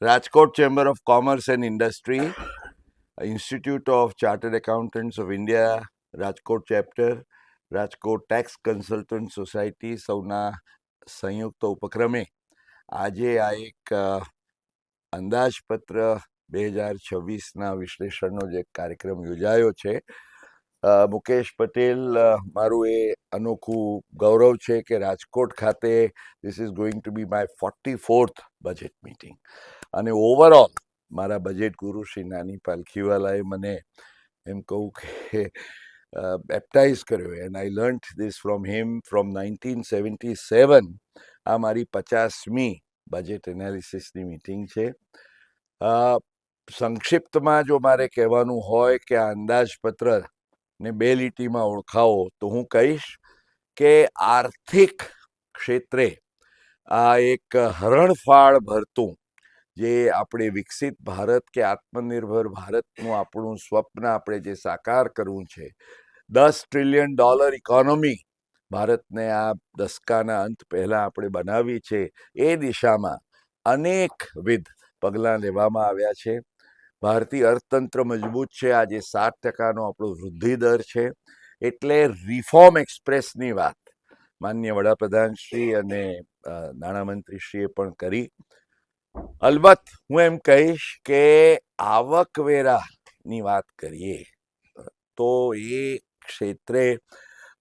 Rajkot Chamber of Commerce and Industry, Institute of Chartered Accountants of India, Rajkot Chapter, Rajkot Tax Consultant Society સૌના સંયુક્ત ઉપક્રમે આજે આ એક અંદાજપત્ર 2026ના વિશ્લેષણનો જે કાર્યક્રમ યોજાયો છે, મુકેશ પટેલ, મારું એ અનોખું ગૌરવ છે કે રાજકોટ ખાતે this is going to B my 44th budget meeting અને ઓવરઓલ મારા બજેટ ગુરુ શ્રી નાની પાલખીવાલાએ મને એમ કહું કે બેપ્ટાઇઝ કર્યો and I learn this from him from 1977. આ મારી 50મી બજેટ એનાલિસિસની મિટિંગ છે. સંક્ષિપ્તમાં જો મારે કહેવાનું હોય કે આ અંદાજપત્ર ને બે લીટીમાં ઓળખાવો તો હું કહીશ કે આર્થિક ક્ષેત્રે આ એક હરણફાળ ભરતું જે આપણે વિકસિત ભારત કે આત્મનિર્ભર ભારતનું આપણું સ્વપ્ન આપણે જે સાકાર કરવું છે, $10 ટ્રિલિયન ઇકોનોમી ભારતને આ દશકાના અંત પહેલા આપણે બનાવી છે, એ દિશામાં અનેકવિધ પગલાં લેવામાં આવ્યા છે. ભારતીય અર્થતંત્ર મજબૂત છે. આજે 7% આપણો વૃદ્ધિ દર છે. એટલે રિફોર્મ એક્સપ્રેસની વાત માનનીય વડાપ્રધાનશ્રી અને નાણામંત્રીશ્રીએ પણ કરી. અલબત્ત હું એમ કહીશ કે આવકવેરાની વાત કરીએ તો એ ક્ષેત્રે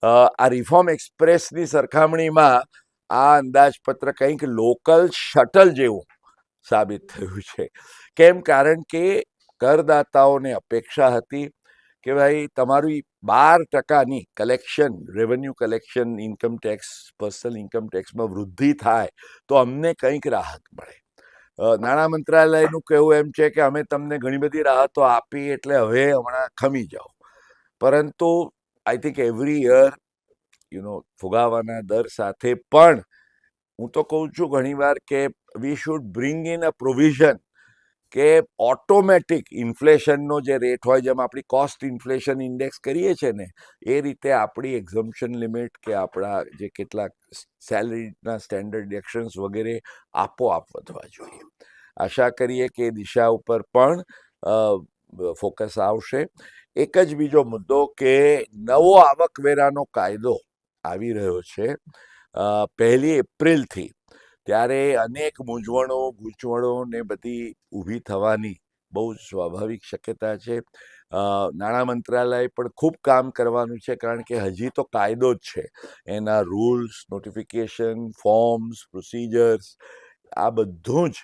આ રિફોર્મ એક્સપ્રેસની સરખામણીમાં આ અંદાજપત્ર કંઈક લોકલ શટલ જેવું સાબિત થયું છે. કેમ? કારણ કે કરદાતાઓને અપેક્ષા હતી કે ભાઈ તમારી 12%ની collection, revenue collection, income tax, personal income ટેક્સમાં વૃદ્ધિ થાય તો અમને કંઈક રાહત મળે. નાણાં મંત્રાલયનું કહેવું એમ છે કે અમે તમને ઘણી બધી રાહતો આપી એટલે હવે હમણાં ખમી જાઓ. પરંતુ આઈ થિંક એવરી યર ફુગાવાના દર સાથે પણ હું તો કહું છું ઘણીવાર કે we should bring in a provision કે ઓટોમેટિક ઇન્ફ્લેશનનો જે રેટ હોય, જેમ આપણી કોસ્ટ ઇન્ફ્લેશન ઇન્ડેક્સ કરીએ છીએ ને, એ રીતે આપણી એક્ઝમ્પશન લિમિટ કે આપણા જે કેટલાક સેલરીના સ્ટેન્ડર્ડ ડિડક્શન્સ વગેરે આપોઆપ વધવા જોઈએ. આશા કરીએ કે એ દિશા ઉપર પણ ફોકસ આવશે. એક જ બીજો મુદ્દો કે નવો આવકવેરાનો કાયદો આવી રહ્યો છે 1 એપ્રિલથી. ત્યારે અનેક ગૂંચવણો ને બધી ઊભી થવાની બહુ જ સ્વાભાવિક શક્યતા છે. નાણાં મંત્રાલય પણ ખૂબ કામ કરવાનું છે, કારણ કે હજી તો કાયદો જ છે. એના રૂલ્સ, નોટિફિકેશન, ફોર્મ્સ, પ્રોસિજર્સ, આ બધું જ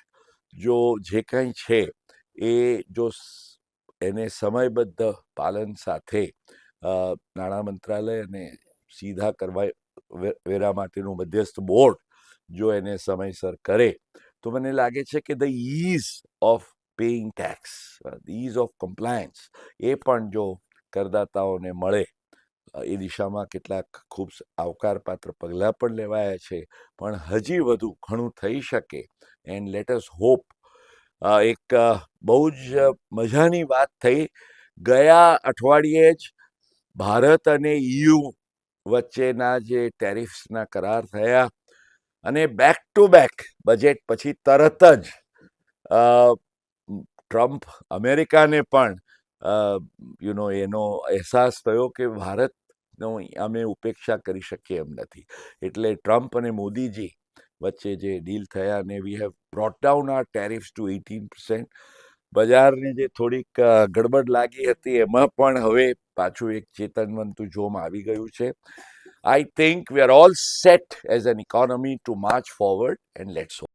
જો જે કંઈ છે એ જો એને સમયબદ્ધ પાલન સાથે નાણાં મંત્રાલય અને સીધા કરવા વેરા માટેનું મધ્યસ્થ બોર્ડ જો એને સમયસર કરે તો મને લાગે છે કે the ease of paying tax, ease of compliance, એ પણ જો કરદાતાઓને મળે એ દિશામાં કેટલાક ખૂબ આવકારપાત્ર પગલાં પણ લેવાયા છે. પણ હજી વધુ ઘણું થઈ શકે. And let us hope. એક બહુ જ મજાની વાત થઈ ગયા અઠવાડિયે જ ભારત અને EU વચ્ચેના જે ટેરિફ્સના કરાર થયા અને બેક ટુ બેક બજેટ પછી તરત જ ટ્રમ્પ અમેરિકાને પણ એનો અહેસાસ થયો કે ભારતનો અમે ઉપેક્ષા કરી શકીએ એમ નથી. એટલે ટ્રમ્પ અને મોદીજી વચ્ચે જે ડીલ થયા અને we have brought down our tariffs to 18%. બજારની જે થોડીક ગડબડ લાગી હતી એમાં પણ હવે પાછું એક ચેતનવંતું જોમ આવી ગયું છે. I think we are all set as an economy to march forward, and let's hope.